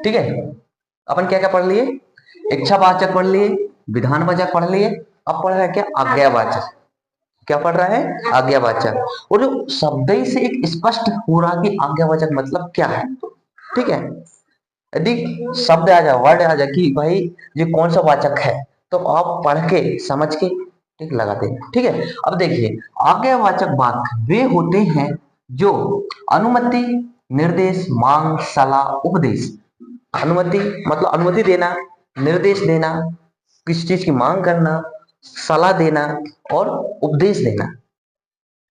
ठीक है, अपन क्या क्या पढ़ लिए? इच्छावाचक पढ़ लिए, विधानवाचक पढ़ लिए, अब पढ़ रहा है क्या? आज्ञावाचक। क्या पढ़ रहा है? आज्ञावाचक। और जो शब्द ही से एक स्पष्ट हो रहा कि आज्ञावाचक मतलब क्या है। ठीक है, यदि शब्द आ जाए, वर्ड आ जाए कि भाई ये कौन सा वाचक है, तो आप पढ़ के समझ के ठीक लगाते हैं। ठीक है, अब देखिए, आज्ञावाचक वाक्य वे होते हैं जो अनुमति, निर्देश, मांग, सलाह, उपदेश। अनुमति मतलब अनुमति देना, निर्देश देना, किसी चीज की मांग करना, सलाह देना और उपदेश देना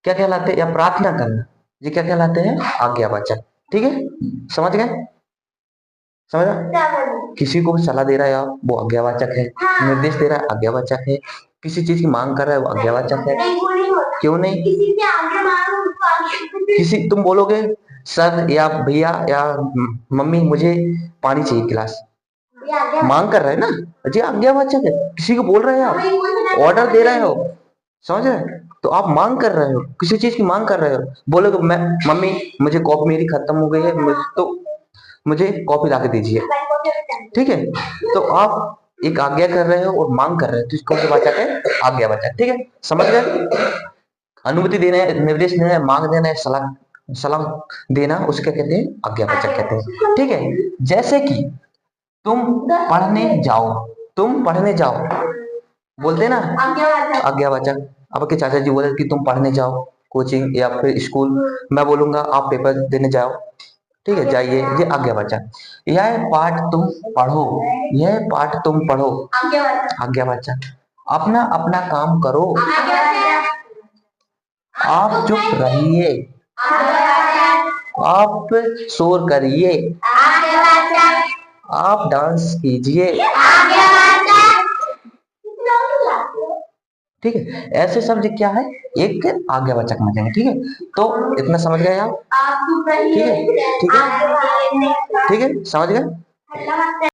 क्या कहलाते हैं? या प्रार्थना करना, ये क्या कहलाते हैं? आज्ञावाचक। ठीक है, समझ गए? समझा? किसी को भी सलाह दे रहा है आप, वो आज्ञावाचक है। निर्देश दे रहा है, आज्ञावाचक है। किसी चीज की मांग कर रहा है, वो आज्ञावाचक है। क्यों नहीं? किसी तुम बोलोगे सर या भैया या मम्मी मुझे पानी चाहिए गिलास, मांग कर रहे हैं ना, जी आज्ञावाचक है। किसी को बोल रहे हैं आप, ऑर्डर दे रहे हो, समझ रहे? तो आप मांग कर रहे हो, किसी चीज की मांग कर रहे हो। बोलोगे मैं मम्मी मुझे कॉफी मेरी खत्म हो गई है, तो मुझे कॉफी ला के दीजिए। ठीक है, तो आप एक आज्ञा कर रहे हो और मांग कर रहे हो, तो इसको क्या वाचक है? आज्ञावाचक। ठीक है, समझ गए? अनुमति देना है, निर्देश देना है, मांग देना है, सलाह सलाह देना, उसके कहते हैं आज्ञावाचक कहते हैं। ठीक है, जैसे कि तुम पढ़ने जाओ, तुम पढ़ने जाओ बोलते ना, आज्ञावाचक। अब के चाचा जी बोले कि तुम पढ़ने जाओ कोचिंग या फिर स्कूल, मैं बोलूंगा आप पेपर देने जाओ। ठीक है, जाइए, ये आज्ञावाचक। यह पाठ तुम पढ़ो, यह पाठ तुम पढ़ो, आज्ञावाचक। अपना अपना काम करो, आप चुप रहिए, आप शोर करिए, आप डांस कीजिए। ठीक है, ऐसे शब्द क्या है? एक आज्ञावाचक में जाएंगे। ठीक है, तो इतना समझ गए आप? ठीक है, ठीक है, ठीक है, समझ गए?